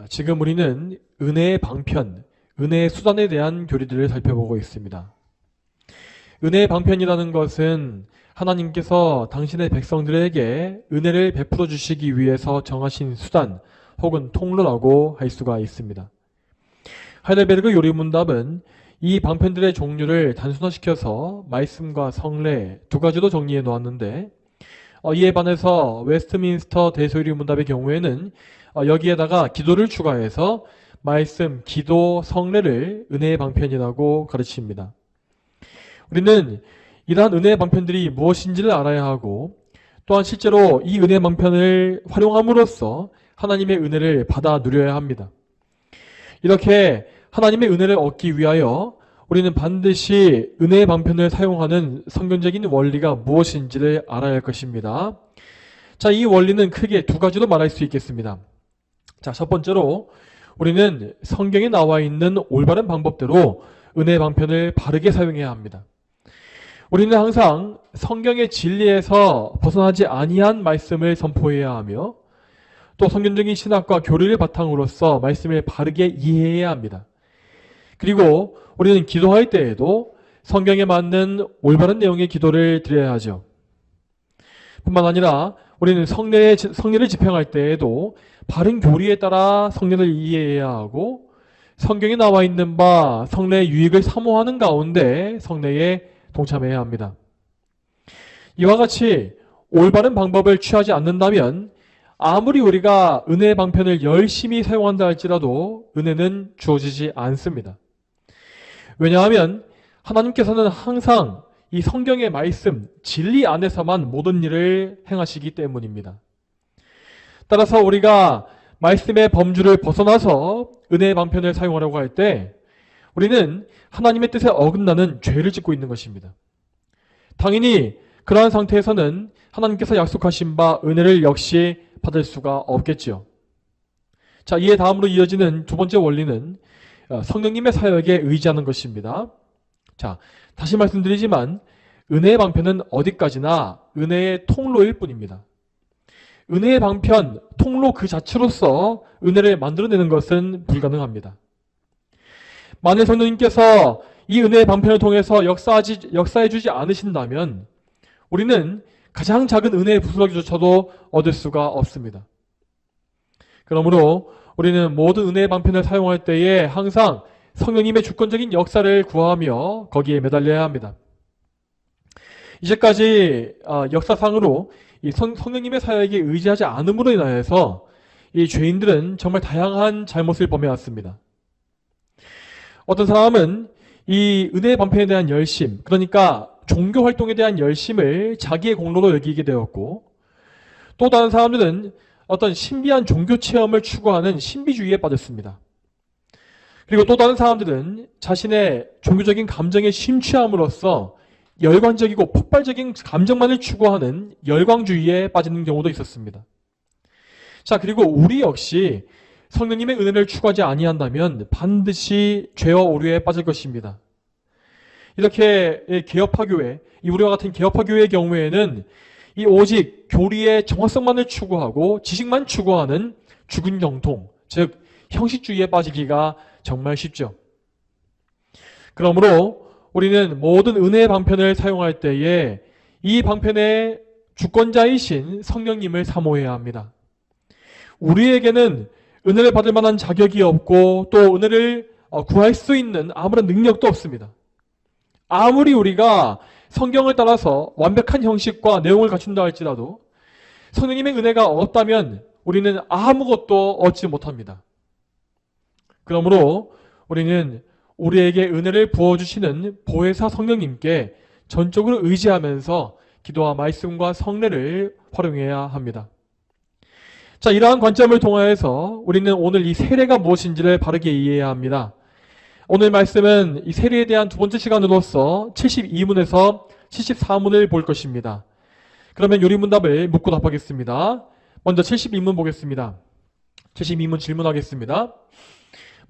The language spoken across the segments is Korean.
지금 우리는 은혜의 방편, 은혜의 수단에 대한 교리들을 살펴보고 있습니다. 은혜의 방편이라는 것은 하나님께서 당신의 백성들에게 은혜를 베풀어 주시기 위해서 정하신 수단 혹은 통로라고 할 수가 있습니다. 하이델베르그 요리문답은 이 방편들의 종류를 단순화시켜서 말씀과 성례 두 가지로 정리해 놓았는데, 이에 반해서 웨스트민스터 대소요리문답의 경우에는 여기에다가 기도를 추가해서 말씀, 기도, 성례를 은혜의 방편이라고 가르칩니다. 우리는 이러한 은혜의 방편들이 무엇인지를 알아야 하고, 또한 실제로 이 은혜의 방편을 활용함으로써 하나님의 은혜를 받아 누려야 합니다. 이렇게 하나님의 은혜를 얻기 위하여 우리는 반드시 은혜의 방편을 사용하는 성경적인 원리가 무엇인지를 알아야 할 것입니다. 자, 이 원리는 크게 두 가지로 말할 수 있겠습니다. 자, 첫 번째로 우리는 성경에 나와 있는 올바른 방법대로 은혜의 방편을 바르게 사용해야 합니다. 우리는 항상 성경의 진리에서 벗어나지 아니한 말씀을 선포해야 하며, 또 성경적인 신학과 교리를 바탕으로서 말씀을 바르게 이해해야 합니다. 그리고 우리는 기도할 때에도 성경에 맞는 올바른 내용의 기도를 드려야 하죠. 뿐만 아니라 우리는 성례를 집행할 때에도 바른 교리에 따라 성례를 이해해야 하고, 성경에 나와 있는 바 성례의 유익을 사모하는 가운데 성례에 동참해야 합니다. 이와 같이 올바른 방법을 취하지 않는다면 아무리 우리가 은혜의 방편을 열심히 사용한다 할지라도 은혜는 주어지지 않습니다. 왜냐하면 하나님께서는 항상 이 성경의 말씀, 진리 안에서만 모든 일을 행하시기 때문입니다. 따라서 우리가 말씀의 범주를 벗어나서 은혜의 방편을 사용하려고 할 때 우리는 하나님의 뜻에 어긋나는 죄를 짓고 있는 것입니다. 당연히 그러한 상태에서는 하나님께서 약속하신 바 은혜를 역시 받을 수가 없겠지요. 자, 이에 다음으로 이어지는 두 번째 원리는 성령님의 사역에 의지하는 것입니다. 자, 다시 말씀드리지만 은혜의 방편은 어디까지나 은혜의 통로일 뿐입니다. 은혜의 방편, 통로 그 자체로서 은혜를 만들어내는 것은 불가능합니다. 만일 성령님께서 이 은혜의 방편을 통해서 역사해주지 않으신다면 우리는 가장 작은 은혜의 부스러기조차도 얻을 수가 없습니다. 그러므로 우리는 모든 은혜의 방편을 사용할 때에 항상 성령님의 주권적인 역사를 구하며 거기에 매달려야 합니다. 이제까지 역사상으로 이 성령님의 사역에 의지하지 않음으로 인하여서 이 죄인들은 정말 다양한 잘못을 범해왔습니다. 어떤 사람은 이 은혜의 방편에 대한 열심, 그러니까 종교 활동에 대한 열심을 자기의 공로로 여기게 되었고, 또 다른 사람들은 어떤 신비한 종교 체험을 추구하는 신비주의에 빠졌습니다. 그리고 또 다른 사람들은 자신의 종교적인 감정에 심취함으로써 열광적이고 폭발적인 감정만을 추구하는 열광주의에 빠지는 경우도 있었습니다. 자, 그리고 우리 역시 성령님의 은혜를 추구하지 아니한다면 반드시 죄와 오류에 빠질 것입니다. 이렇게 개혁파교회, 우리와 같은 개혁파교회의 경우에는 이 오직 교리의 정확성만을 추구하고 지식만 추구하는 죽은 정통, 즉 형식주의에 빠지기가 정말 쉽죠. 그러므로 우리는 모든 은혜의 방편을 사용할 때에 이 방편의 주권자이신 성령님을 사모해야 합니다. 우리에게는 은혜를 받을 만한 자격이 없고 또 은혜를 구할 수 있는 아무런 능력도 없습니다. 아무리 우리가 성경을 따라서 완벽한 형식과 내용을 갖춘다 할지라도 성령님의 은혜가 없다면 우리는 아무것도 얻지 못합니다. 그러므로 우리는 우리에게 은혜를 부어주시는 보혜사 성령님께 전적으로 의지하면서 기도와 말씀과 성례를 활용해야 합니다. 자, 이러한 관점을 통하여서 우리는 오늘 이 세례가 무엇인지를 바르게 이해해야 합니다. 오늘 말씀은 이 세례에 대한 두 번째 시간으로서 72문에서 74문을 볼 것입니다. 그러면 요리문답을 묻고 답하겠습니다. 먼저 72문 보겠습니다. 72문 질문하겠습니다.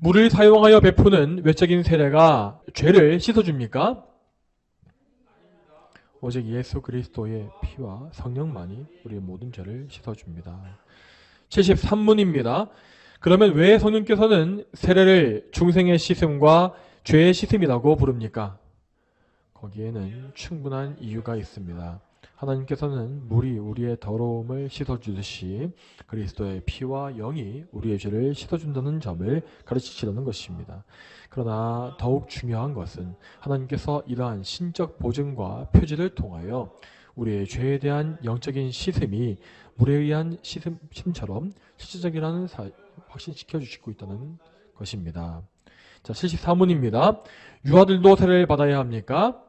물을 사용하여 베푸는 외적인 세례가 죄를 씻어줍니까? 오직 예수 그리스도의 피와 성령만이 우리의 모든 죄를 씻어줍니다. 73문입니다. 그러면 왜 성령께서는 세례를 중생의 씻음과 죄의 씻음이라고 부릅니까? 거기에는 충분한 이유가 있습니다. 하나님께서는 물이 우리의 더러움을 씻어주듯이 그리스도의 피와 영이 우리의 죄를 씻어준다는 점을 가르치시려는 것입니다. 그러나 더욱 중요한 것은 하나님께서 이러한 신적 보증과 표지를 통하여 우리의 죄에 대한 영적인 씻음이 물에 의한 씻음처럼 실질적이라는 확신시켜 주시고 있다는 것입니다. 자, 74문입니다. 유아들도 세례를 받아야 합니까?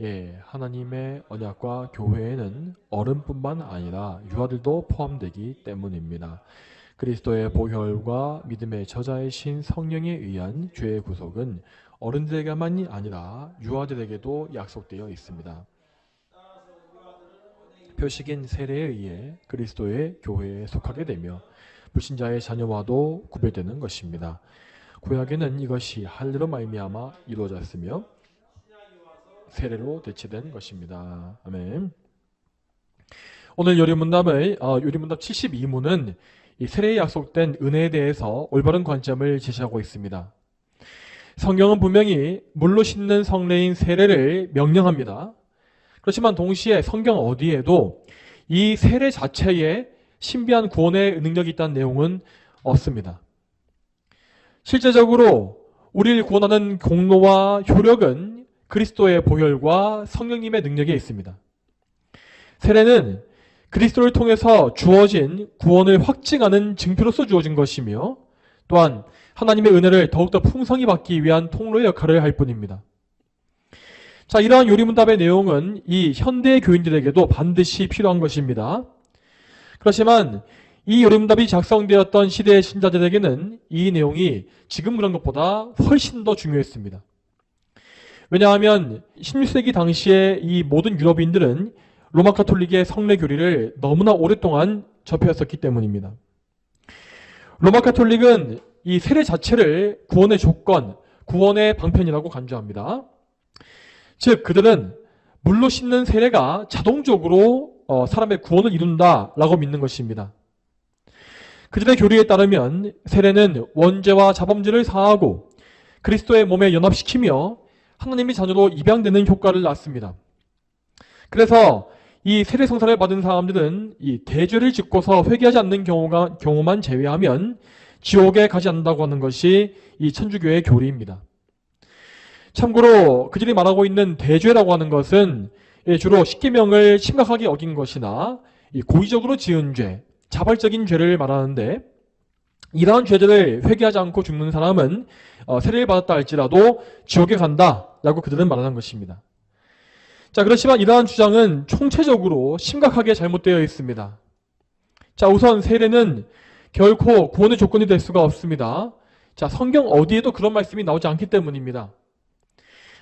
예, 하나님의 언약과 교회에는 어른뿐만 아니라 유아들도 포함되기 때문입니다. 그리스도의 보혈과 믿음의 저자이신 성령에 의한 죄의 구속은 어른들에게만이 아니라 유아들에게도 약속되어 있습니다. 표식인 세례에 의해 그리스도의 교회에 속하게 되며 불신자의 자녀와도 구별되는 것입니다. 구약에는 이것이 할례로 말미암아 이루어졌으며 세례로 대체된 것입니다. 아멘. 오늘 요리문답 72문은 이 세례에 약속된 은혜에 대해서 올바른 관점을 제시하고 있습니다. 성경은 분명히 물로 씻는 성례인 세례를 명령합니다. 그렇지만 동시에 성경 어디에도 이 세례 자체에 신비한 구원의 능력이 있다는 내용은 없습니다. 실제적으로 우리를 구원하는 공로와 효력은 그리스도의 보혈과 성령님의 능력에 있습니다. 세례는 그리스도를 통해서 주어진 구원을 확증하는 증표로서 주어진 것이며 또한 하나님의 은혜를 더욱더 풍성히 받기 위한 통로의 역할을 할 뿐입니다. 자, 이러한 요리문답의 내용은 이 현대 교인들에게도 반드시 필요한 것입니다. 그렇지만 이 요리문답이 작성되었던 시대의 신자들에게는 이 내용이 지금 그런 것보다 훨씬 더 중요했습니다. 왜냐하면 16세기 당시에 이 모든 유럽인들은 로마 가톨릭의 성례 교리를 너무나 오랫동안 접해왔었기 때문입니다. 로마 가톨릭은 이 세례 자체를 구원의 조건, 구원의 방편이라고 간주합니다. 즉 그들은 물로 씻는 세례가 자동적으로 사람의 구원을 이룬다라고 믿는 것입니다. 그들의 교리에 따르면 세례는 원죄와 자범죄를 사하고 그리스도의 몸에 연합시키며 하나님의 자녀로 입양되는 효과를 낳습니다. 그래서 이 세례 성사를 받은 사람들은 이 대죄를 짓고서 회개하지 않는 경우만 제외하면 지옥에 가지 않는다고 하는 것이 이 천주교의 교리입니다. 참고로 그들이 말하고 있는 대죄라고 하는 것은 주로 십계명을 심각하게 어긴 것이나 고의적으로 지은 죄, 자발적인 죄를 말하는데 이러한 죄들을 회개하지 않고 죽는 사람은 세례를 받았다 할지라도 지옥에 간다라고 그들은 말하는 것입니다. 자, 그렇지만 이러한 주장은 총체적으로 심각하게 잘못되어 있습니다. 자, 우선 세례는 결코 구원의 조건이 될 수가 없습니다. 자, 성경 어디에도 그런 말씀이 나오지 않기 때문입니다.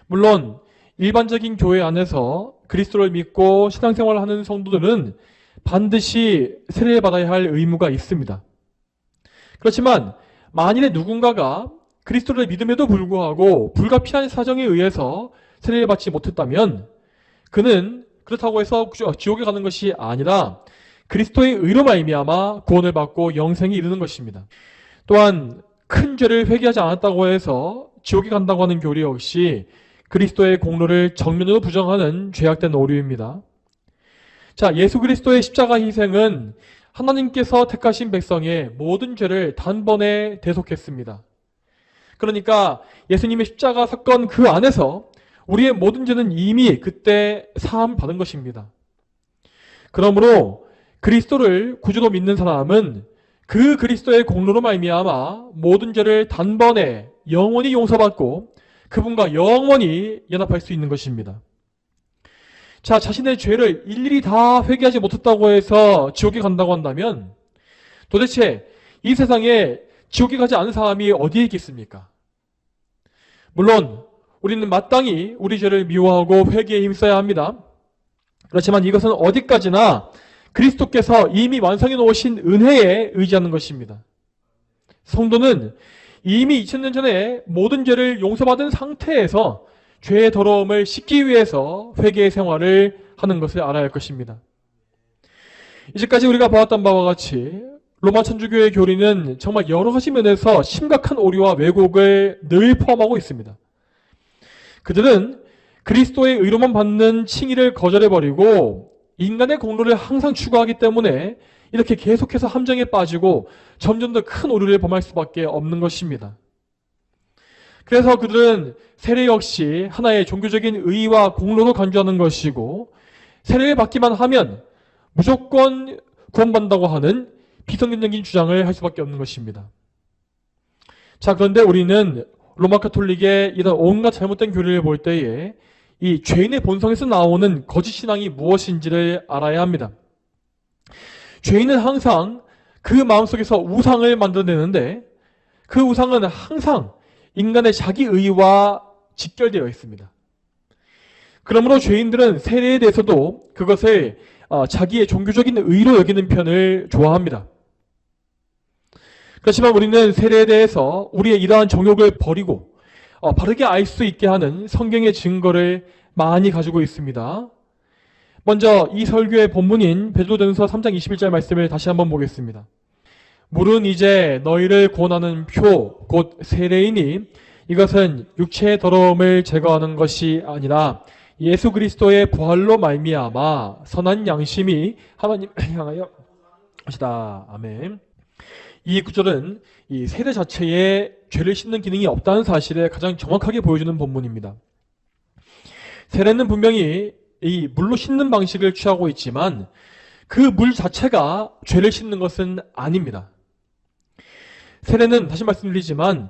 물론 일반적인 교회 안에서 그리스도를 믿고 신앙생활을 하는 성도들은 반드시 세례를 받아야 할 의무가 있습니다. 그렇지만 만일에 누군가가 그리스도를 믿음에도 불구하고 불가피한 사정에 의해서 세례를 받지 못했다면 그는 그렇다고 해서 지옥에 가는 것이 아니라 그리스도의 의로 말미암아 구원을 받고 영생에 이르는 것입니다. 또한 큰 죄를 회개하지 않았다고 해서 지옥에 간다고 하는 교리 역시 그리스도의 공로를 정면으로 부정하는 죄악된 오류입니다. 자, 예수 그리스도의 십자가 희생은 하나님께서 택하신 백성의 모든 죄를 단번에 대속했습니다. 그러니까 예수님의 십자가 사건 그 안에서 우리의 모든 죄는 이미 그때 사함 받은 것입니다. 그러므로 그리스도를 구주로 믿는 사람은 그 그리스도의 공로로 말미암아 모든 죄를 단번에 영원히 용서받고 그분과 영원히 연합할 수 있는 것입니다. 자, 자신의 죄를 일일이 다 회개하지 못했다고 해서 지옥에 간다고 한다면 도대체 이 세상에 지옥에 가지 않은 사람이 어디에 있겠습니까? 물론 우리는 마땅히 우리 죄를 미워하고 회개에 힘써야 합니다. 그렇지만 이것은 어디까지나 그리스도께서 이미 완성해 놓으신 은혜에 의지하는 것입니다. 성도는 이미 2000년 전에 모든 죄를 용서받은 상태에서 죄의 더러움을 씻기 위해서 회개의 생활을 하는 것을 알아야 할 것입니다. 이제까지 우리가 보았던 바와 같이 로마 천주교의 교리는 정말 여러 가지 면에서 심각한 오류와 왜곡을 늘 포함하고 있습니다. 그들은 그리스도의 의로만 받는 칭의를 거절해버리고 인간의 공로를 항상 추구하기 때문에 이렇게 계속해서 함정에 빠지고 점점 더 큰 오류를 범할 수밖에 없는 것입니다. 그래서 그들은 세례 역시 하나의 종교적인 의의와 공로로 간주하는 것이고, 세례를 받기만 하면 무조건 구원받는다고 하는 비성경적인 주장을 할 수밖에 없는 것입니다. 자, 그런데 우리는 로마 카톨릭의 이런 온갖 잘못된 교리를 볼 때에 이 죄인의 본성에서 나오는 거짓 신앙이 무엇인지를 알아야 합니다. 죄인은 항상 그 마음속에서 우상을 만들어내는데 그 우상은 항상 인간의 자기 의와 직결되어 있습니다. 그러므로 죄인들은 세례에 대해서도 그것을 자기의 종교적인 의로 여기는 편을 좋아합니다. 그렇지만 우리는 세례에 대해서 우리의 이러한 정욕을 버리고 바르게 알 수 있게 하는 성경의 증거를 많이 가지고 있습니다. 먼저 이 설교의 본문인 베드로전서 3장 21절 말씀을 다시 한번 보겠습니다. 물은 이제 너희를 구원하는 표, 곧 세례이니 이것은 육체의 더러움을 제거하는 것이 아니라 예수 그리스도의 부활로 말미암아 선한 양심이 하나님 향하여 것이다. 아멘. 이 구절은 이 세례 자체에 죄를 씻는 기능이 없다는 사실을 가장 정확하게 보여주는 본문입니다. 세례는 분명히 이 물로 씻는 방식을 취하고 있지만 그 물 자체가 죄를 씻는 것은 아닙니다. 세례는 다시 말씀드리지만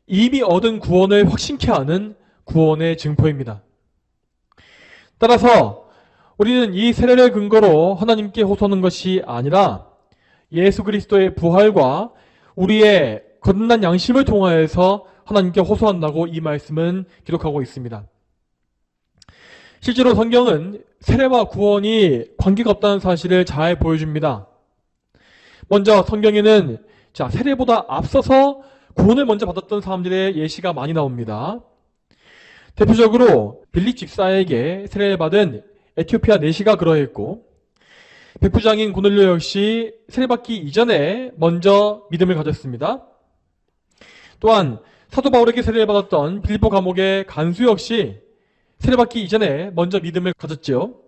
이미 얻은 구원을 확신케 하는 구원의 증거입니다. 따라서 우리는 이 세례를 근거로 하나님께 호소하는 것이 아니라 예수 그리스도의 부활과 우리의 거듭난 양심을 통하여서 하나님께 호소한다고 이 말씀은 기록하고 있습니다. 실제로 성경은 세례와 구원이 관계가 없다는 사실을 잘 보여줍니다. 먼저 성경에는 세례보다 앞서서 구원을 먼저 받았던 사람들의 예시가 많이 나옵니다. 대표적으로 빌립 집사에게 세례를 받은 에티오피아 내시가 그러했고, 백부장인 고넬료 역시 세례받기 이전에 먼저 믿음을 가졌습니다. 또한 사도 바울에게 세례를 받았던 빌립보 감옥의 간수 역시 세례받기 이전에 먼저 믿음을 가졌죠.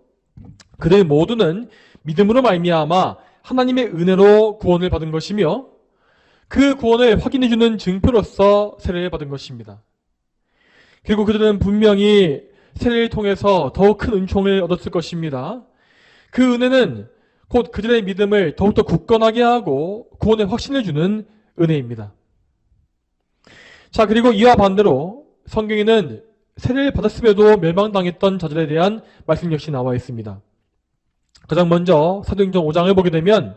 그들 모두는 믿음으로 말미암아 하나님의 은혜로 구원을 받은 것이며 그 구원을 확인해주는 증표로서 세례를 받은 것입니다. 그리고 그들은 분명히 세례를 통해서 더욱 큰 은총을 얻었을 것입니다. 그 은혜는 곧 그들의 믿음을 더욱더 굳건하게 하고 구원을 확신해주는 은혜입니다. 자, 그리고 이와 반대로 성경에는 세례를 받았음에도 멸망당했던 자들에 대한 말씀 역시 나와 있습니다. 가장 먼저 사도행전 5장을 보게 되면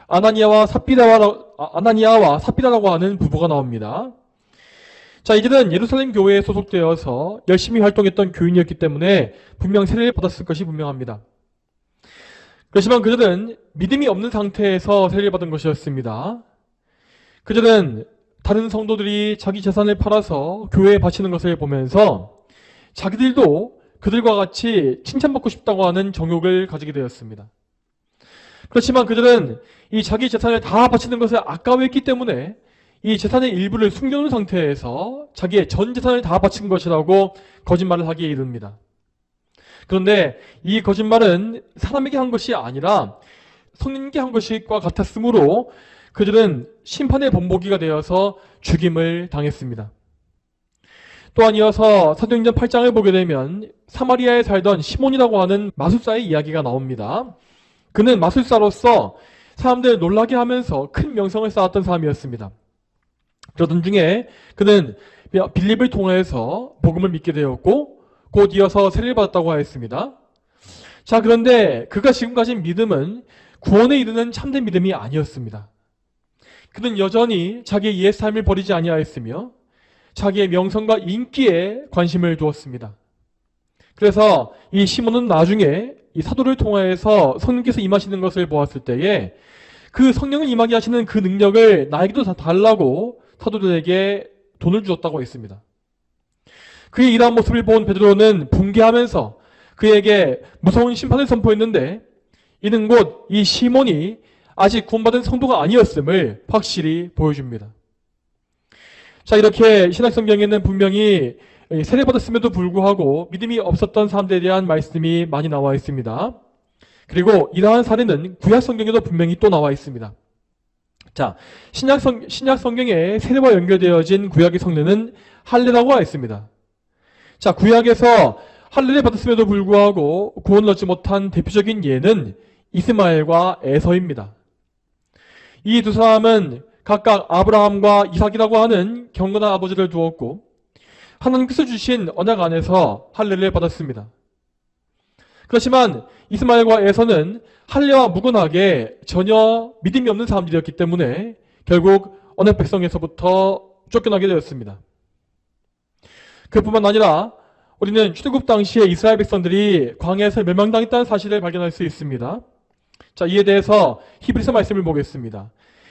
아나니아와 삽비라라고 하는 부부가 나옵니다. 자, 이들은 예루살렘 교회에 소속되어서 열심히 활동했던 교인이었기 때문에 분명 세례를 받았을 것이 분명합니다. 그렇지만 그들은 믿음이 없는 상태에서 세례를 받은 것이었습니다. 그들은 다른 성도들이 자기 재산을 팔아서 교회에 바치는 것을 보면서 자기들도 그들과 같이 칭찬받고 싶다고 하는 정욕을 가지게 되었습니다. 그렇지만 그들은 이 자기 재산을 다 바치는 것을 아까워했기 때문에 이 재산의 일부를 숨겨놓은 상태에서 자기의 전 재산을 다 바친 것이라고 거짓말을 하기에 이릅니다. 그런데 이 거짓말은 사람에게 한 것이 아니라 성령님께 한 것과 같았으므로 그들은 심판의 본보기가 되어서 죽임을 당했습니다. 또한 이어서 사도행전 8장을 보게 되면 사마리아에 살던 시몬이라고 하는 마술사의 이야기가 나옵니다. 그는 마술사로서 사람들을 놀라게 하면서 큰 명성을 쌓았던 사람이었습니다. 그러던 중에 그는 빌립을 통해서 복음을 믿게 되었고 곧 이어서 세례를 받았다고 하였습니다. 자, 그런데 그가 지금 가진 믿음은 구원에 이르는 참된 믿음이 아니었습니다. 그는 여전히 자기의 옛 삶을 버리지 아니하였으며 자기의 명성과 인기에 관심을 두었습니다. 그래서 이 시몬은 나중에 이 사도를 통하여서 성령께서 임하시는 것을 보았을 때에 그 성령을 임하게 하시는 그 능력을 나에게도 다 달라고 사도들에게 돈을 주었다고 했습니다. 그의 이러한 모습을 본 베드로는 붕괴하면서 그에게 무서운 심판을 선포했는데 이는 곧 이 시몬이 아직 구원받은 성도가 아니었음을 확실히 보여줍니다. 자, 이렇게 신약성경에는 분명히 세례받았음에도 불구하고 믿음이 없었던 사람들에 대한 말씀이 많이 나와 있습니다. 그리고 이러한 사례는 구약성경에도 분명히 또 나와 있습니다. 자, 신약성경에 세례와 연결되어진 구약의 성례는 할례라고 했습니다. 자, 구약에서 할례를 받았음에도 불구하고 구원을 얻지 못한 대표적인 예는 이스마엘과 에서입니다. 이 두 사람은 각각 아브라함과 이삭이라고 하는 경건한 아버지를 두었고 하나님께서 주신 언약 안에서 할례를 받았습니다. 그렇지만 이스마엘과 에서는 할례와 무관하게 전혀 믿음이 없는 사람들이었기 때문에 결국 언약 백성에서부터 쫓겨나게 되었습니다. 그뿐만 아니라 우리는 출애굽 당시에 이스라엘 백성들이 광야에서 멸망당했다는 사실을 발견할 수 있습니다. 자, 이에 대해서 히브리서 말씀을 보겠습니다.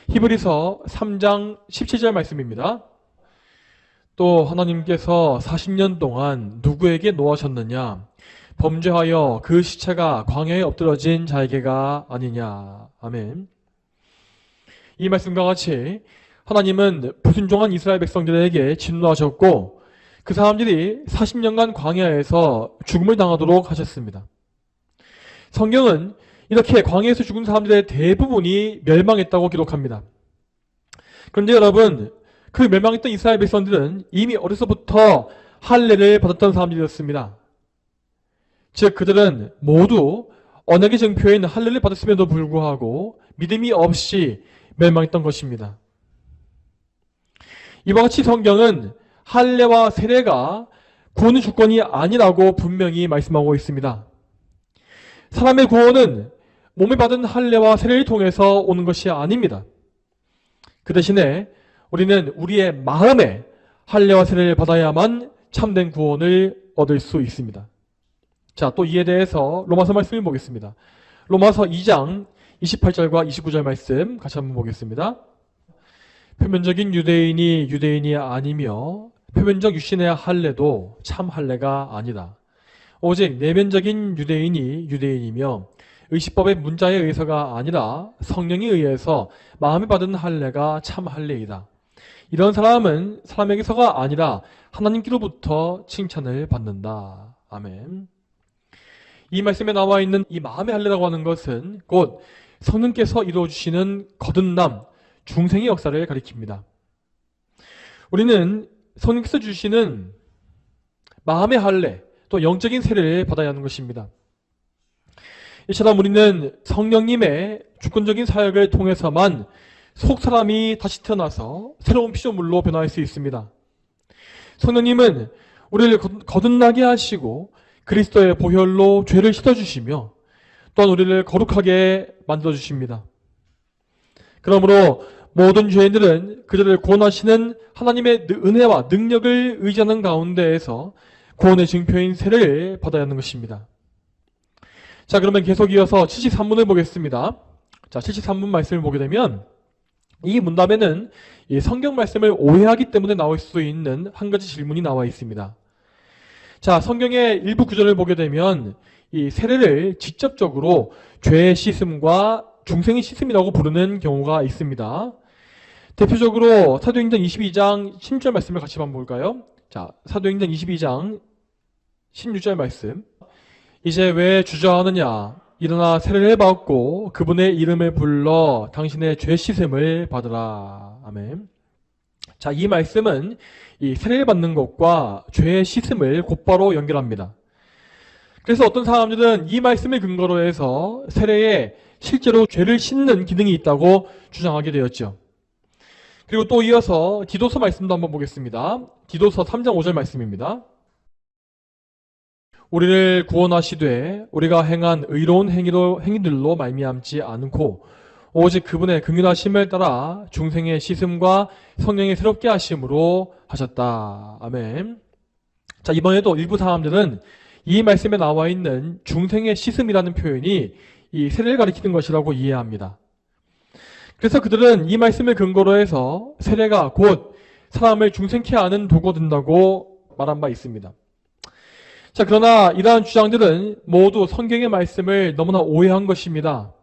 히브리서 3장 17절 말씀입니다. 또 하나님께서 40년 동안 누구에게 노하셨느냐? 범죄하여 그 시체가 광야에 엎드러진 자에게가 아니냐. 아멘. 이 말씀과 같이 하나님은 불순종한 이스라엘 백성들에게 진노하셨고 그 사람들이 40년간 광야에서 죽음을 당하도록 하셨습니다. 성경은 이렇게 광야에서 죽은 사람들의 대부분이 멸망했다고 기록합니다. 그런데 여러분, 그 멸망했던 이스라엘 백성들은 이미 어려서부터 할례를 받았던 사람들이었습니다. 즉 그들은 모두 언약의 증표인 할례를 받았음에도 불구하고 믿음이 없이 멸망했던 것입니다. 이와 같이 성경은 할례와 세례가 구원의 조건이 아니라고 분명히 말씀하고 있습니다. 사람의 구원은 몸에 받은 할례와 세례를 통해서 오는 것이 아닙니다. 그 대신에 우리는 우리의 마음에 할례와 세례를 받아야만 참된 구원을 얻을 수 있습니다. 자, 또 이에 대해서 로마서 말씀을 보겠습니다. 로마서 2장 28절과 29절 말씀 같이 한번 보겠습니다. 표면적인 유대인이 유대인이 아니며 표면적 육신의 할례도 참 할례가 아니다. 오직 내면적인 유대인이 유대인이며 의식법의 문자에 의해서가 아니라 성령에 의해서 마음에 받은 할례가 참 할례이다. 이런 사람은 사람에게서가 아니라 하나님께로부터 칭찬을 받는다. 아멘. 이 말씀에 나와 있는 이 마음의 할례라고 하는 것은 곧 성령께서 이루어주시는 거듭남, 중생의 역사를 가리킵니다. 우리는 성령께서 주시는 마음의 할례, 또 영적인 세례를 받아야 하는 것입니다. 이처럼 우리는 성령님의 주권적인 사역을 통해서만 속 사람이 다시 태어나서 새로운 피조물로 변화할 수 있습니다. 성령님은 우리를 거듭나게 하시고 그리스도의 보혈로 죄를 씻어주시며 또한 우리를 거룩하게 만들어주십니다. 그러므로 모든 죄인들은 그들을 구원하시는 하나님의 은혜와 능력을 의지하는 가운데에서 구원의 증표인 세례를 받아야 하는 것입니다. 자, 그러면 계속 이어서 73문을 보겠습니다. 자, 73문 말씀을 보게 되면 이 문답에는 이 성경 말씀을 오해하기 때문에 나올 수 있는 한 가지 질문이 나와 있습니다. 자, 성경의 일부 구절을 보게 되면 이 세례를 직접적으로 죄의 씻음과 중생의 씻음이라고 부르는 경우가 있습니다. 대표적으로 사도행전 22장 16절 말씀을 같이 한번 볼까요? 자, 사도행전 22장 16절 말씀. 이제 왜 주저하느냐? 일어나 세례를 받고 그분의 이름을 불러 당신의 죄 씻음을 받으라. 아멘. 자, 이 말씀은 이 세례를 받는 것과 죄의 씻음을 곧바로 연결합니다. 그래서 어떤 사람들은 이 말씀을 근거로 해서 세례에 실제로 죄를 씻는 기능이 있다고 주장하게 되었죠. 그리고 또 이어서 디도서 말씀도 한번 보겠습니다. 디도서 3장 5절 말씀입니다. 우리를 구원하시되 우리가 행한 의로운 행위들로 말미암지 않고 오직 그분의 긍휼하심을 따라 중생의 씻음과 성령의 새롭게 하심으로 하셨다. 아멘. 자, 이번에도 일부 사람들은 이 말씀에 나와 있는 중생의 씻음이라는 표현이 이 세례를 가리키는 것이라고 이해합니다. 그래서 그들은 이 말씀을 근거로 해서 세례가 곧 사람을 중생케 하는 도구가 된다고 말한 바 있습니다. 자, 그러나 이러한 주장들은 모두 성경의 말씀을 너무나 오해한 것입니다.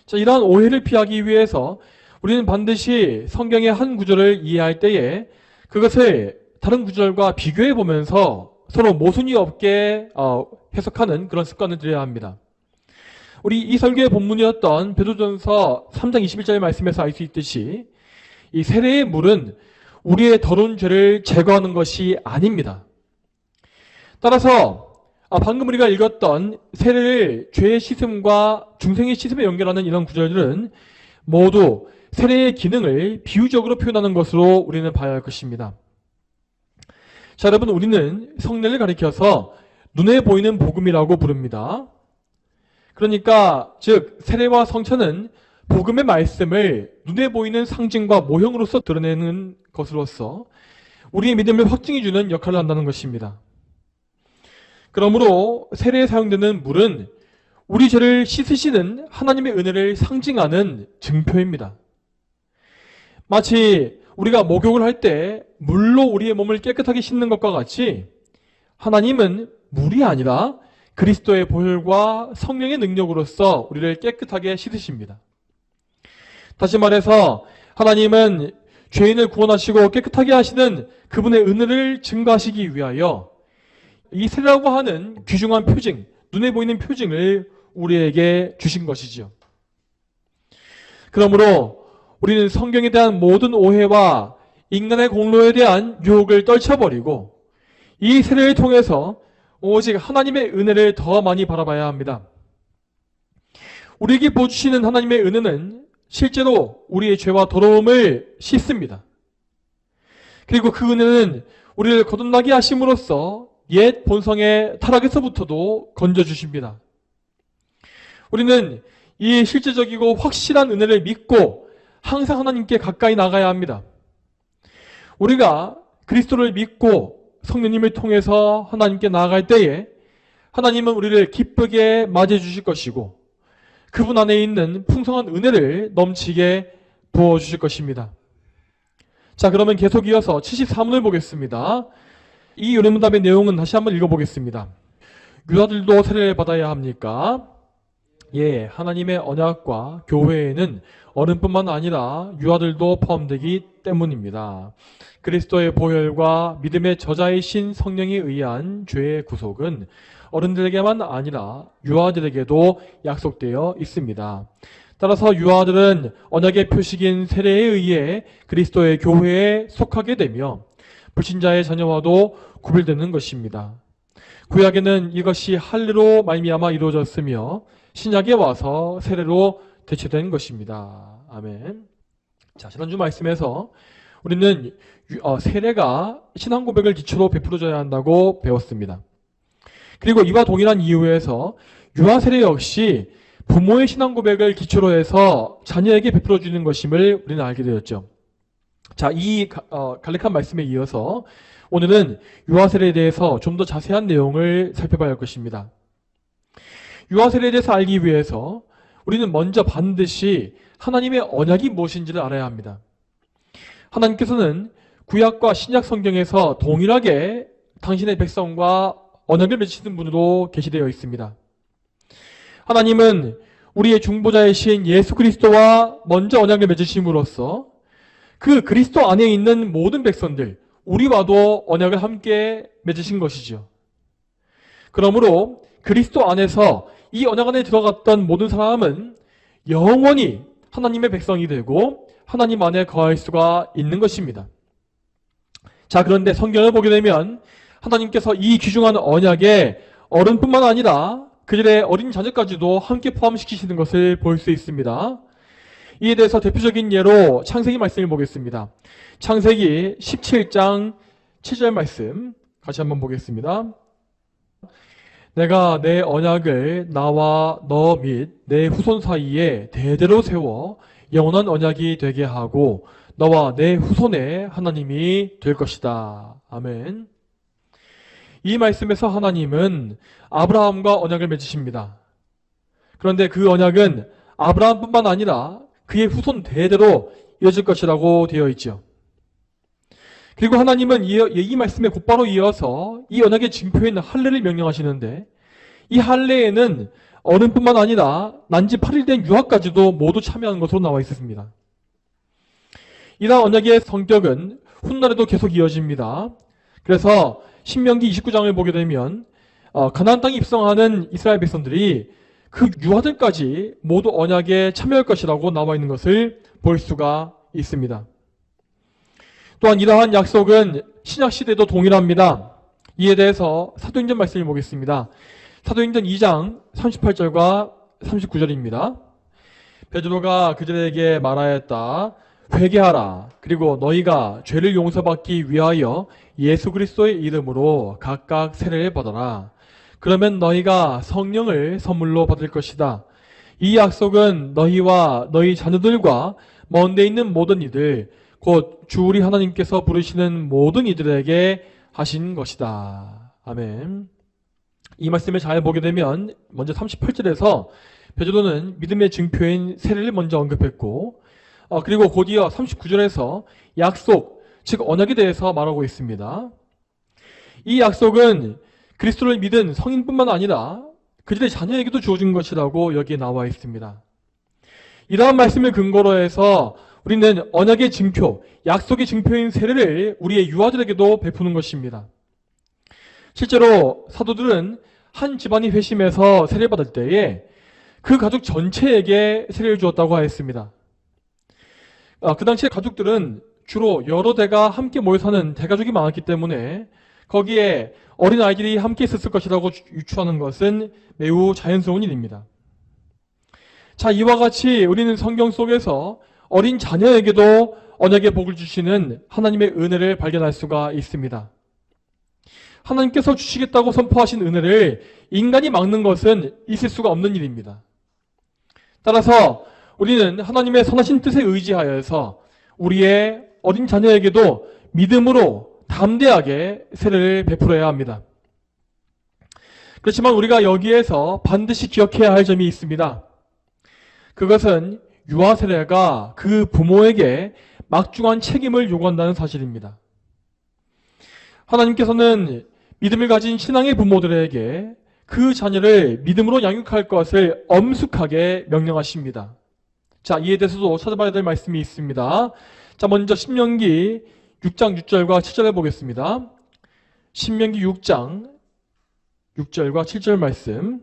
자, 이러한 오해를 피하기 위해서 우리는 반드시 성경의 한 구절을 이해할 때에 그것을 다른 구절과 비교해 보면서 서로 모순이 없게 해석하는 그런 습관을 들여야 합니다. 우리 이 설교의 본문이었던 베드로전서 3장 21절의 말씀에서 알 수 있듯이 이 세례의 물은 우리의 더러운 죄를 제거하는 것이 아닙니다. 따라서 방금 우리가 읽었던 세례를 죄의 씻음과 중생의 씻음에 연결하는 이런 구절들은 모두 세례의 기능을 비유적으로 표현하는 것으로 우리는 봐야 할 것입니다. 자, 여러분, 우리는 성례를 가리켜서 눈에 보이는 복음이라고 부릅니다. 그러니까 즉 세례와 성찬은 복음의 말씀을 눈에 보이는 상징과 모형으로서 드러내는 것으로서 우리의 믿음을 확증해 주는 역할을 한다는 것입니다. 그러므로 세례에 사용되는 물은 우리 죄를 씻으시는 하나님의 은혜를 상징하는 증표입니다. 마치 우리가 목욕을 할 때 물로 우리의 몸을 깨끗하게 씻는 것과 같이 하나님은 물이 아니라 그리스도의 보혈과 성령의 능력으로서 우리를 깨끗하게 씻으십니다. 다시 말해서 하나님은 죄인을 구원하시고 깨끗하게 하시는 그분의 은혜를 증거하시기 위하여 이 세례라고 하는 귀중한 표징, 눈에 보이는 표징을 우리에게 주신 것이지요. 그러므로 우리는 성경에 대한 모든 오해와 인간의 공로에 대한 유혹을 떨쳐버리고 이 세례를 통해서 오직 하나님의 은혜를 더 많이 바라봐야 합니다. 우리에게 보여주시는 하나님의 은혜는 실제로 우리의 죄와 더러움을 씻습니다. 그리고 그 은혜는 우리를 거듭나게 하심으로써 옛 본성의 타락에서부터도 건져주십니다. 우리는 이 실제적이고 확실한 은혜를 믿고 항상 하나님께 가까이 나가야 합니다. 우리가 그리스도를 믿고 성령님을 통해서 하나님께 나아갈 때에 하나님은 우리를 기쁘게 맞이해 주실 것이고 그분 안에 있는 풍성한 은혜를 넘치게 부어주실 것입니다. 자, 그러면 계속 이어서 74문을 보겠습니다. 이 요리문답의 내용은 다시 한번 읽어보겠습니다. 유다들도 세례를 받아야 합니까? 예, 하나님의 언약과 교회에는 어른뿐만 아니라 유아들도 포함되기 때문입니다. 그리스도의 보혈과 믿음의 저자이신 성령에 의한 죄의 구속은 어른들에게만 아니라 유아들에게도 약속되어 있습니다. 따라서 유아들은 언약의 표식인 세례에 의해 그리스도의 교회에 속하게 되며 불신자의 자녀와도 구별되는 것입니다. 구약에는 이것이 할례로 말미암아 이루어졌으며 신약에 와서 세례로 대체된 것입니다. 아멘. 자, 지난주 말씀에서 우리는 세례가 신앙 고백을 기초로 베풀어져야 한다고 배웠습니다. 그리고 이와 동일한 이유에서 유아 세례 역시 부모의 신앙 고백을 기초로 해서 자녀에게 베풀어 주는 것임을 우리는 알게 되었죠. 자, 이 간략한 말씀에 이어서 오늘은 유아 세례에 대해서 좀 더 자세한 내용을 살펴봐야 할 것입니다. 유아 세례에 대해서 알기 위해서 우리는 먼저 반드시 하나님의 언약이 무엇인지를 알아야 합니다. 하나님께서는 구약과 신약 성경에서 동일하게 당신의 백성과 언약을 맺으시는 분으로 계시되어 있습니다. 하나님은 우리의 중보자이신 예수 그리스도와 먼저 언약을 맺으심으로써 그 그리스도 안에 있는 모든 백성들, 우리와도 언약을 함께 맺으신 것이죠. 그러므로 그리스도 안에서 이 언약 안에 들어갔던 모든 사람은 영원히 하나님의 백성이 되고 하나님 안에 거할 수가 있는 것입니다. 자, 그런데 성경을 보게 되면 하나님께서 이 귀중한 언약에 어른뿐만 아니라 그들의 어린 자녀까지도 함께 포함시키시는 것을 볼 수 있습니다. 이에 대해서 대표적인 예로 창세기 말씀을 보겠습니다. 창세기 17장 7절 말씀 같이 한번 보겠습니다. 내가 내 언약을 나와 너 및 내 후손 사이에 대대로 세워 영원한 언약이 되게 하고 너와 내 후손의 하나님이 될 것이다. 아멘. 이 말씀에서 하나님은 아브라함과 언약을 맺으십니다. 그런데 그 언약은 아브라함뿐만 아니라 그의 후손 대대로 이어질 것이라고 되어 있죠. 그리고 하나님은 이 말씀에 곧바로 이어서 이 언약의 징표인 할례를 명령하시는데 이 할례에는 어른뿐만 아니라 난지 8일 된 유아까지도 모두 참여하는 것으로 나와 있었습니다. 이러한 언약의 성격은 훗날에도 계속 이어집니다. 그래서 신명기 29장을 보게 되면 가나안 땅에 입성하는 이스라엘 백성들이 그 유아들까지 모두 언약에 참여할 것이라고 나와 있는 것을 볼 수가 있습니다. 또한 이러한 약속은 신약 시대도 동일합니다. 이에 대해서 사도행전 말씀을 보겠습니다. 사도행전 2장 38절과 39절입니다. 베드로가 그들에게 말하였다. 회개하라. 그리고 너희가 죄를 용서받기 위하여 예수 그리스도의 이름으로 각각 세례를 받아라. 그러면 너희가 성령을 선물로 받을 것이다. 이 약속은 너희와 너희 자녀들과 먼 데 있는 모든 이들, 곧 주 우리 하나님께서 부르시는 모든 이들에게 하신 것이다. 아멘. 이 말씀을 잘 보게 되면 먼저 38절에서 베드로는 믿음의 증표인 세례를 먼저 언급했고, 그리고 곧이어 39절에서 약속, 즉 언약에 대해서 말하고 있습니다. 이 약속은 그리스도를 믿은 성인뿐만 아니라 그들의 자녀에게도 주어진 것이라고 여기에 나와 있습니다. 이러한 말씀을 근거로 해서 우리는 언약의 증표, 약속의 증표인 세례를 우리의 유아들에게도 베푸는 것입니다. 실제로 사도들은 한 집안이 회심해서 세례를 받을 때에 그 가족 전체에게 세례를 주었다고 하였습니다. 그 당시에 가족들은 주로 여러 대가 함께 모여 사는 대가족이 많았기 때문에 거기에 어린 아이들이 함께 있었을 것이라고 유추하는 것은 매우 자연스러운 일입니다. 자, 이와 같이 우리는 성경 속에서 어린 자녀에게도 언약의 복을 주시는 하나님의 은혜를 발견할 수가 있습니다. 하나님께서 주시겠다고 선포하신 은혜를 인간이 막는 것은 있을 수가 없는 일입니다. 따라서 우리는 하나님의 선하신 뜻에 의지하여서 우리의 어린 자녀에게도 믿음으로 담대하게 세례를 베풀어야 합니다. 그렇지만 우리가 여기에서 반드시 기억해야 할 점이 있습니다. 그것은 유아 세례가 그 부모에게 막중한 책임을 요구한다는 사실입니다. 하나님께서는 믿음을 가진 신앙의 부모들에게 그 자녀를 믿음으로 양육할 것을 엄숙하게 명령하십니다. 자, 이에 대해서도 찾아봐야 될 말씀이 있습니다. 자, 먼저 신명기 6장 6절과 7절을 보겠습니다. 신명기 6장 6절과 7절 말씀.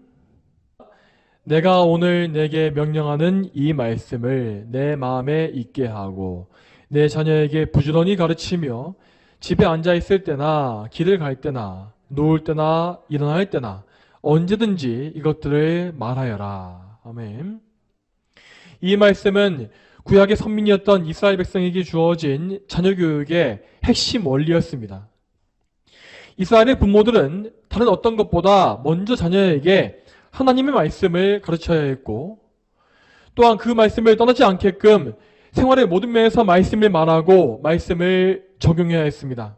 내가 오늘 내게 명령하는 이 말씀을 내 마음에 있게 하고 내 자녀에게 부지런히 가르치며 집에 앉아 있을 때나 길을 갈 때나 누울 때나 일어날 때나 언제든지 이것들을 말하여라. 아멘. 이 말씀은 구약의 선민이었던 이스라엘 백성에게 주어진 자녀 교육의 핵심 원리였습니다. 이스라엘의 부모들은 다른 어떤 것보다 먼저 자녀에게 하나님의 말씀을 가르쳐야 했고, 또한 그 말씀을 떠나지 않게끔 생활의 모든 면에서 말씀을 말하고 말씀을 적용해야 했습니다.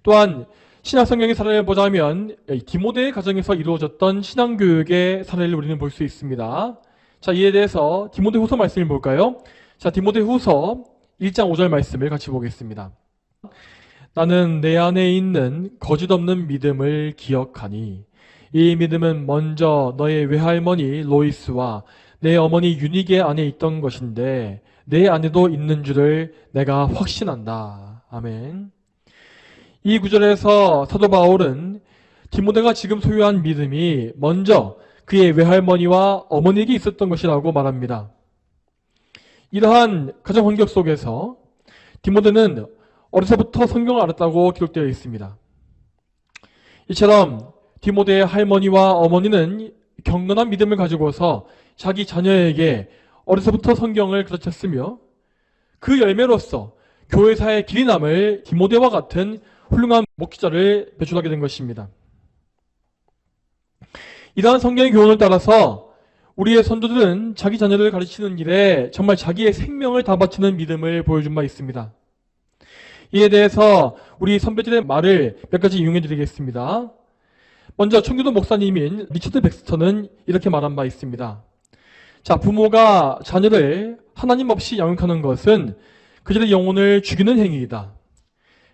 또한 신약 성경의 사례를 보자면 디모데의 가정에서 이루어졌던 신앙교육의 사례를 우리는 볼 수 있습니다. 자, 이에 대해서 디모데 후서 말씀을 볼까요? 자, 디모데 후서 1장 5절 말씀을 같이 보겠습니다. 나는 내 안에 있는 거짓 없는 믿음을 기억하니 이 믿음은 먼저 너의 외할머니 로이스와 내 어머니 유니게 안에 있던 것인데 내 안에도 있는 줄을 내가 확신한다. 아멘. 이 구절에서 사도 바울은 디모데가 지금 소유한 믿음이 먼저 그의 외할머니와 어머니에게 있었던 것이라고 말합니다. 이러한 가정 환경 속에서 디모데는 어려서부터 성경을 알았다고 기록되어 있습니다. 이처럼 디모데의 할머니와 어머니는 경건한 믿음을 가지고서 자기 자녀에게 어려서부터 성경을 가르쳤으며 그 열매로서 교회사의 길이 남을 디모데와 같은 훌륭한 목회자를 배출하게 된 것입니다. 이러한 성경의 교훈을 따라서 우리의 선조들은 자기 자녀를 가르치는 일에 정말 자기의 생명을 다 바치는 믿음을 보여준 바 있습니다. 이에 대해서 우리 선배들의 말을 몇 가지 이용해 드리겠습니다. 먼저 청교도 목사님인 리처드 백스터는 이렇게 말한 바 있습니다. 자, 부모가 자녀를 하나님 없이 양육하는 것은 그들의 영혼을 죽이는 행위이다.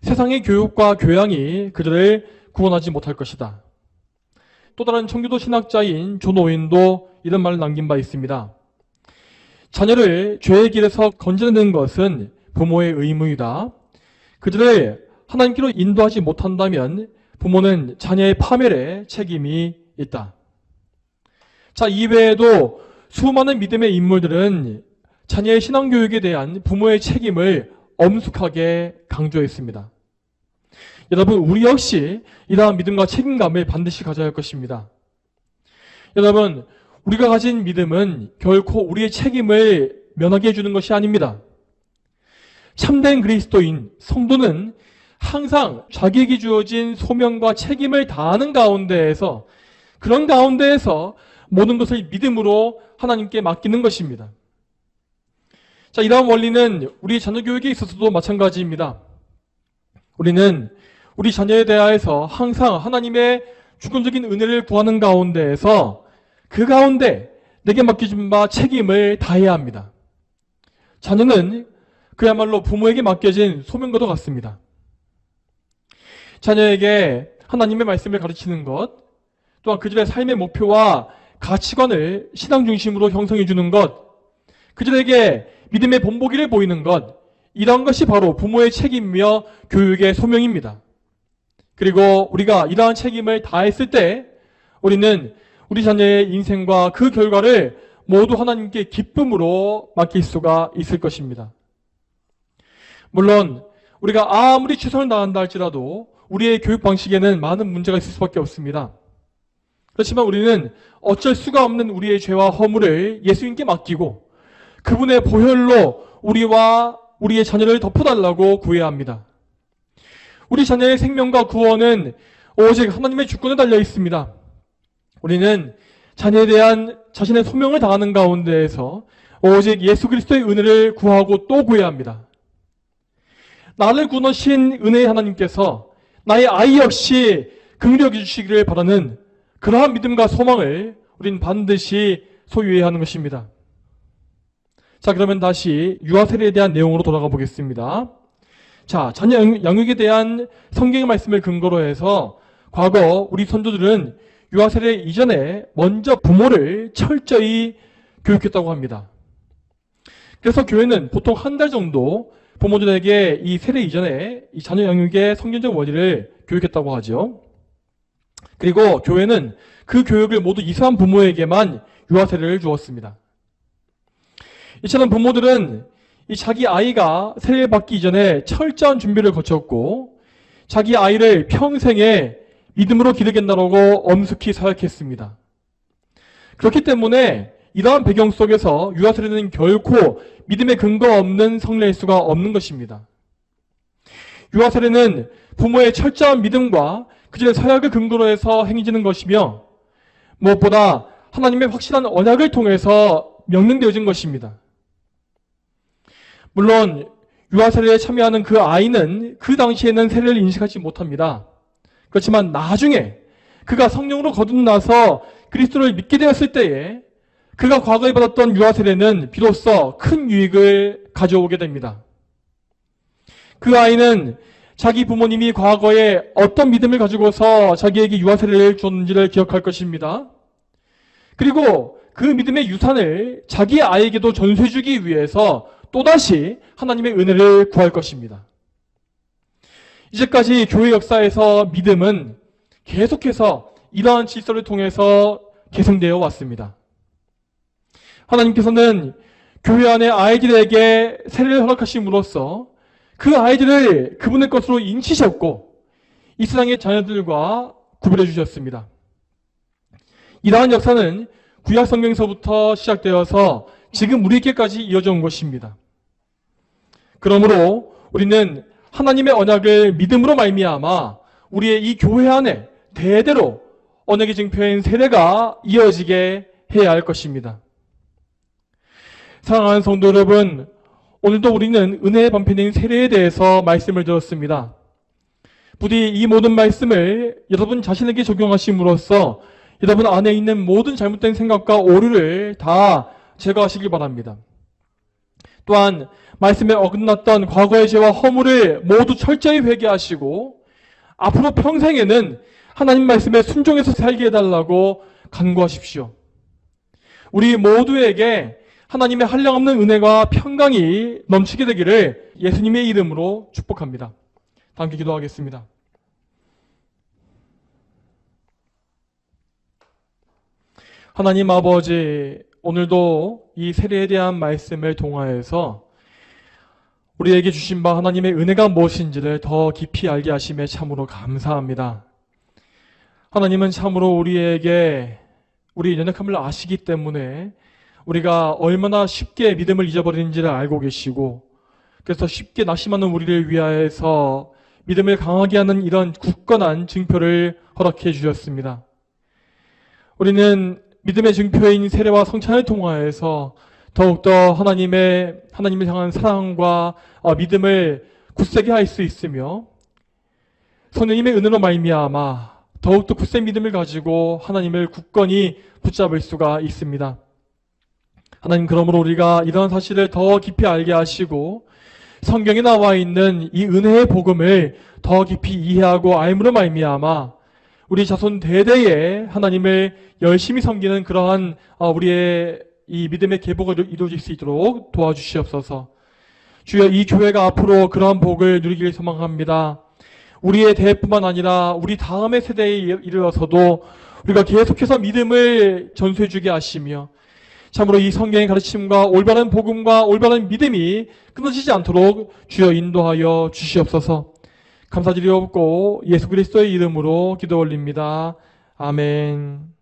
세상의 교육과 교양이 그들을 구원하지 못할 것이다. 또 다른 청교도 신학자인 존 오웬도 이런 말을 남긴 바 있습니다. 자녀를 죄의 길에서 건져내는 것은 부모의 의무이다. 그들을 하나님께로 인도하지 못한다면 부모는 자녀의 파멸에 책임이 있다. 자, 이외에도 수많은 믿음의 인물들은 자녀의 신앙교육에 대한 부모의 책임을 엄숙하게 강조했습니다. 여러분, 우리 역시 이러한 믿음과 책임감을 반드시 가져야 할 것입니다. 여러분, 우리가 가진 믿음은 결코 우리의 책임을 면하게 해주는 것이 아닙니다. 참된 그리스도인, 성도는 항상 자기에게 주어진 소명과 책임을 다하는 가운데에서, 그런 가운데에서 모든 것을 믿음으로 하나님께 맡기는 것입니다. 자, 이러한 원리는 우리 자녀 교육에 있어서도 마찬가지입니다. 우리는 우리 자녀에 대하여서 항상 하나님의 주권적인 은혜를 구하는 가운데에서 그 가운데 내게 맡겨진 바 책임을 다해야 합니다. 자녀는 그야말로 부모에게 맡겨진 소명과도 같습니다. 자녀에게 하나님의 말씀을 가르치는 것, 또한 그들의 삶의 목표와 가치관을 신앙 중심으로 형성해 주는 것, 그들에게 믿음의 본보기를 보이는 것, 이런 것이 바로 부모의 책임이며 교육의 소명입니다. 그리고 우리가 이러한 책임을 다했을 때 우리는 우리 자녀의 인생과 그 결과를 모두 하나님께 기쁨으로 맡길 수가 있을 것입니다. 물론 우리가 아무리 최선을 다한다 할지라도 우리의 교육 방식에는 많은 문제가 있을 수밖에 없습니다. 그렇지만 우리는 어쩔 수가 없는 우리의 죄와 허물을 예수님께 맡기고 그분의 보혈로 우리와 우리의 자녀를 덮어달라고 구해야 합니다. 우리 자녀의 생명과 구원은 오직 하나님의 주권에 달려 있습니다. 우리는 자녀에 대한 자신의 소명을 다하는 가운데에서 오직 예수 그리스도의 은혜를 구하고 또 구해야 합니다. 나를 구원하신 은혜의 하나님께서 나의 아이 역시 긍휼히 여겨주시기를 바라는 그러한 믿음과 소망을 우린 반드시 소유해야 하는 것입니다. 자, 그러면 다시 유아 세례에 대한 내용으로 돌아가 보겠습니다. 자, 자녀 양육에 대한 성경의 말씀을 근거로 해서 과거 우리 선조들은 유아 세례 이전에 먼저 부모를 철저히 교육했다고 합니다. 그래서 교회는 보통 한 달 정도 부모들에게 이 세례 이전에 이 자녀 양육의 성경적 원리를 교육했다고 하죠. 그리고 교회는 그 교육을 모두 이수한 부모에게만 유아 세례를 주었습니다. 이처럼 부모들은 이 자기 아이가 세례 받기 이전에 철저한 준비를 거쳤고 자기 아이를 평생에 믿음으로 기르겠다라고 엄숙히 사역했습니다. 그렇기 때문에 이러한 배경 속에서 유아 세례는 결코 믿음의 근거 없는 성례일 수가 없는 것입니다. 유아 세례는 부모의 철저한 믿음과 그들의 사역을 근거로 해서 행해지는 것이며 무엇보다 하나님의 확실한 언약을 통해서 명령되어진 것입니다. 물론 유아 세례에 참여하는 그 아이는 그 당시에는 세례를 인식하지 못합니다. 그렇지만 나중에 그가 성령으로 거듭나서 그리스도를 믿게 되었을 때에 그가 과거에 받았던 유아 세례는 비로소 큰 유익을 가져오게 됩니다. 그 아이는 자기 부모님이 과거에 어떤 믿음을 가지고서 자기에게 유아 세례를 줬는지를 기억할 것입니다. 그리고 그 믿음의 유산을 자기 아이에게도 전수해주기 위해서 또다시 하나님의 은혜를 구할 것입니다. 이제까지 교회 역사에서 믿음은 계속해서 이러한 질서를 통해서 계승되어 왔습니다. 하나님께서는 교회 안의 아이들에게 세례를 허락하심으로써 그 아이들을 그분의 것으로 인치셨고 이 세상의 자녀들과 구별해 주셨습니다. 이러한 역사는 구약 성경에서부터 시작되어서 지금 우리에게까지 이어져 온 것입니다. 그러므로 우리는 하나님의 언약을 믿음으로 말미암아 우리의 이 교회 안에 대대로 언약의 증표인 세례가 이어지게 해야 할 것입니다. 사랑하는 성도 여러분, 오늘도 우리는 은혜의 반편인 세례에 대해서 말씀을 들었습니다. 부디 이 모든 말씀을 여러분 자신에게 적용하심으로써 여러분 안에 있는 모든 잘못된 생각과 오류를 다 제거하시길 바랍니다. 또한 말씀에 어긋났던 과거의 죄와 허물을 모두 철저히 회개하시고 앞으로 평생에는 하나님 말씀에 순종해서 살게 해달라고 간구하십시오. 우리 모두에게 하나님의 한량없는 은혜와 평강이 넘치게 되기를 예수님의 이름으로 축복합니다. 다 함께 기도하겠습니다. 하나님 아버지, 오늘도 이 세례에 대한 말씀을 통하여서 우리에게 주신 바 하나님의 은혜가 무엇인지를 더 깊이 알게 하심에 참으로 감사합니다. 하나님은 참으로 우리에게 우리의 연약함을 아시기 때문에 우리가 얼마나 쉽게 믿음을 잊어버리는지를 알고 계시고, 그래서 쉽게 낙심하는 우리를 위하여서 믿음을 강하게 하는 이런 굳건한 증표를 허락해 주셨습니다. 우리는 믿음의 증표인 세례와 성찬을 통하여서 더욱더 하나님을 향한 사랑과 믿음을 굳세게 할 수 있으며, 성령님의 은혜로 말미암아 더욱더 굳센 믿음을 가지고 하나님을 굳건히 붙잡을 수가 있습니다. 하나님, 그러므로 우리가 이런 사실을 더 깊이 알게 하시고 성경에 나와 있는 이 은혜의 복음을 더 깊이 이해하고 알므로 말미암아 우리 자손 대대에 하나님을 열심히 섬기는 그러한 우리의 이 믿음의 계보가 이루어질 수 있도록 도와주시옵소서. 주여, 이 교회가 앞으로 그러한 복을 누리길 소망합니다. 우리의 대뿐만 아니라 우리 다음의 세대에 이르러서도 우리가 계속해서 믿음을 전수해주게 하시며, 참으로 이 성경의 가르침과 올바른 복음과 올바른 믿음이 끊어지지 않도록 주여 인도하여 주시옵소서. 감사드리옵고 예수 그리스도의 이름으로 기도 올립니다. 아멘.